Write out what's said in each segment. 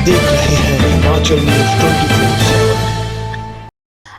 देख रहे हैं हिमाचल न्यूज़ 24/7।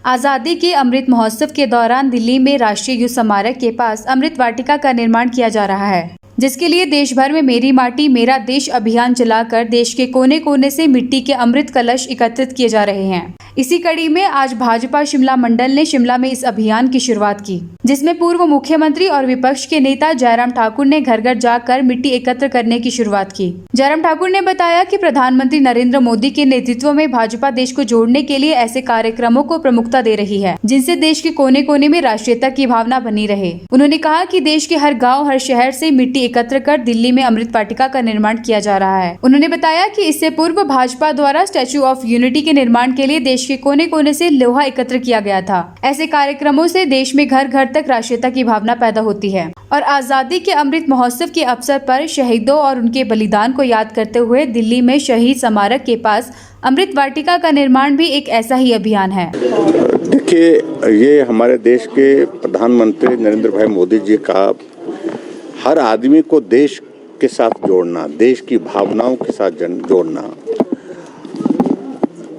आज़ादी के अमृत महोत्सव के दौरान दिल्ली में राष्ट्रीय युद्ध स्मारक के पास अमृत वाटिका का निर्माण किया जा रहा है, जिसके लिए देश भर में मेरी माटी मेरा देश अभियान चलाकर देश के कोने कोने से मिट्टी के अमृत कलश एकत्रित किए जा रहे हैं। इसी कड़ी में आज भाजपा शिमला मंडल ने शिमला में इस अभियान की शुरुआत की, जिसमें पूर्व मुख्यमंत्री और विपक्ष के नेता जयराम ठाकुर ने घर घर जाकर मिट्टी एकत्र करने की शुरुआत की। जयराम ठाकुर ने बताया कि प्रधानमंत्री नरेंद्र मोदी के नेतृत्व में भाजपा देश को जोड़ने के लिए ऐसे कार्यक्रमों को प्रमुखता दे रही है, जिनसे देश के कोने कोने में राष्ट्रीयता की भावना बनी रहे। उन्होंने कहा कि देश के हर गाँव हर शहर से मिट्टी एकत्र कर दिल्ली में अमृत वाटिका का निर्माण किया जा रहा है। उन्होंने बताया कि इससे पूर्व भाजपा द्वारा स्टैच्यू ऑफ यूनिटी के निर्माण के लिए देश के कोने कोने से लोहा एकत्र किया गया था। ऐसे कार्यक्रमों से देश में घर घर तक राष्ट्रीयता की भावना पैदा होती है और आजादी के अमृत महोत्सव के अवसर पर शहीदों और उनके बलिदान को याद करते हुए दिल्ली में शहीद स्मारक के पास अमृत वाटिका का निर्माण भी एक ऐसा ही अभियान है। देखिए, ये हमारे देश के प्रधानमंत्री नरेंद्र भाई मोदी जी का हर आदमी को देश के साथ जोड़ना, देश की भावनाओं के साथ जोड़ना,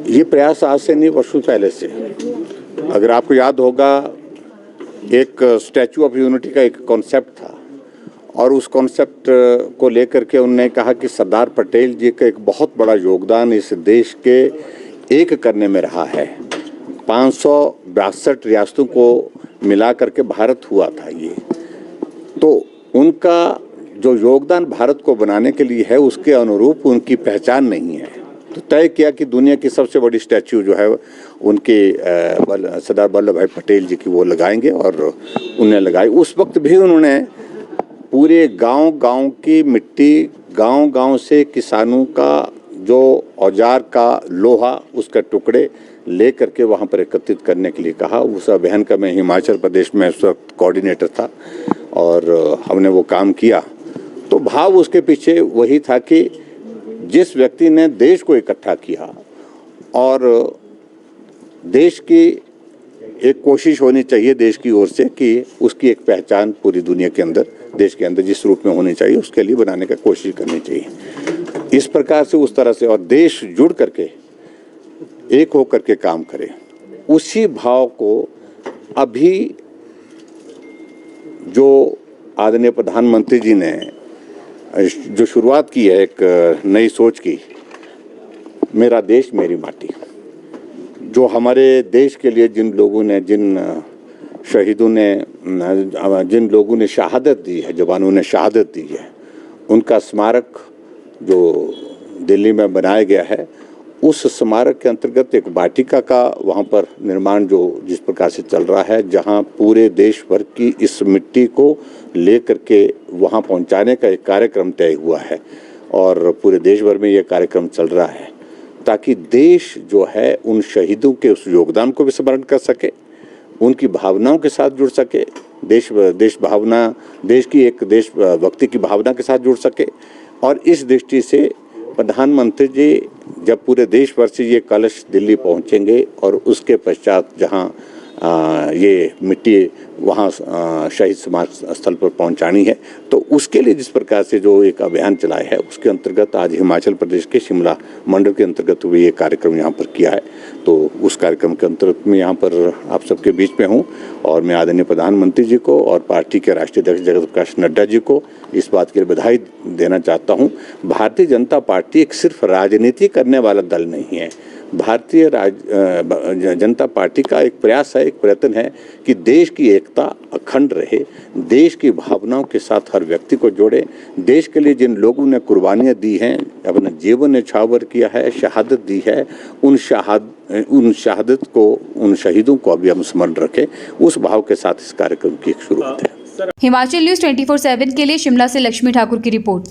ये प्रयास आज से नहीं, वर्षों पहले से। अगर आपको याद होगा, एक स्टैच्यू ऑफ यूनिटी का एक कॉन्सेप्ट था और उस कॉन्सेप्ट को लेकर के उन्होंने कहा कि सरदार पटेल जी का एक बहुत बड़ा योगदान इस देश के एक करने में रहा है। 562 रियासतों को मिला करके भारत हुआ था ये, तो उनका जो योगदान भारत को बनाने के लिए है उसके अनुरूप उनकी पहचान नहीं है। तो तय किया कि दुनिया की सबसे बड़ी स्टैच्यू जो है उनके सरदार वल्लभ भाई पटेल जी की वो लगाएंगे और उन्हें लगाई। उस वक्त भी उन्होंने पूरे गांव-गांव की मिट्टी, गांव-गांव से किसानों का जो औजार का लोहा, उसके टुकड़े ले करके वहाँ पर एकत्रित करने के लिए कहा। उस अभियान का मैं हिमाचल प्रदेश में उस वक्त कोऑर्डिनेटर था और हमने वो काम किया। तो भाव उसके पीछे वही था कि जिस व्यक्ति ने देश को इकट्ठा किया और देश की एक कोशिश होनी चाहिए देश की ओर से कि उसकी एक पहचान पूरी दुनिया के अंदर, देश के अंदर जिस रूप में होनी चाहिए उसके लिए बनाने का कोशिश करनी चाहिए। इस प्रकार से, उस तरह से, और देश जुड़ करके एक होकर के काम करे, उसी भाव को अभी जो आदरणीय प्रधानमंत्री जी ने जो शुरुआत की है एक नई सोच की, मेरा देश मेरी माटी, जो हमारे देश के लिए जिन लोगों ने, जिन शहीदों ने, जिन लोगों ने शहादत दी है, जवानों ने शहादत दी है, उनका स्मारक जो दिल्ली में बनाया गया है, उस स्मारक के अंतर्गत एक वाटिका का वहाँ पर निर्माण जो जिस प्रकार से चल रहा है, जहाँ पूरे देश भर की इस मिट्टी को ले करके वहाँ पहुँचाने का एक कार्यक्रम तय हुआ है और पूरे देश भर में ये कार्यक्रम चल रहा है ताकि देश जो है उन शहीदों के उस योगदान को भी स्मरण कर सके, उनकी भावनाओं के साथ जुड़ सके, देश भावना, देश की एक देशभक्ति की भावना के साथ जुड़ सके। और इस दृष्टि से प्रधानमंत्री जी जब पूरे देश भर से ये कलश दिल्ली पहुंचेंगे और उसके पश्चात जहां ये मिट्टी वहां शहीद समाधि स्थल पर पहुंचानी है, तो उसके लिए जिस प्रकार से जो एक अभियान चलाया है उसके अंतर्गत आज हिमाचल प्रदेश के शिमला मंडल के अंतर्गत हुए ये कार्यक्रम यहाँ पर किया है। तो उस कार्यक्रम के अंतर्गत मैं यहाँ पर आप सबके बीच में हूँ और मैं आदरणीय प्रधानमंत्री जी को और पार्टी के राष्ट्रीय अध्यक्ष जगत प्रकाश नड्डा जी को इस बात के लिए बधाई देना चाहता हूँ। भारतीय जनता पार्टी एक सिर्फ राजनीति करने वाला दल नहीं है। भारतीय जनता पार्टी का एक प्रयास है, एक प्रयत्न है कि देश की एकता अखंड रहे, देश की भावनाओं के साथ हर व्यक्ति को जोड़े। देश के लिए जिन लोगों ने कुर्बानियाँ दी हैं, अपना जीवन न्यौछावर किया है, शहादत दी है, उन शहादत को, उन शहीदों को अभी हम स्मरण रखें, उस भाव के साथ इस कार्यक्रम की एक शुरुआत है। हिमाचल न्यूज़ 24/7 के लिए शिमला से लक्ष्मी ठाकुर की रिपोर्ट।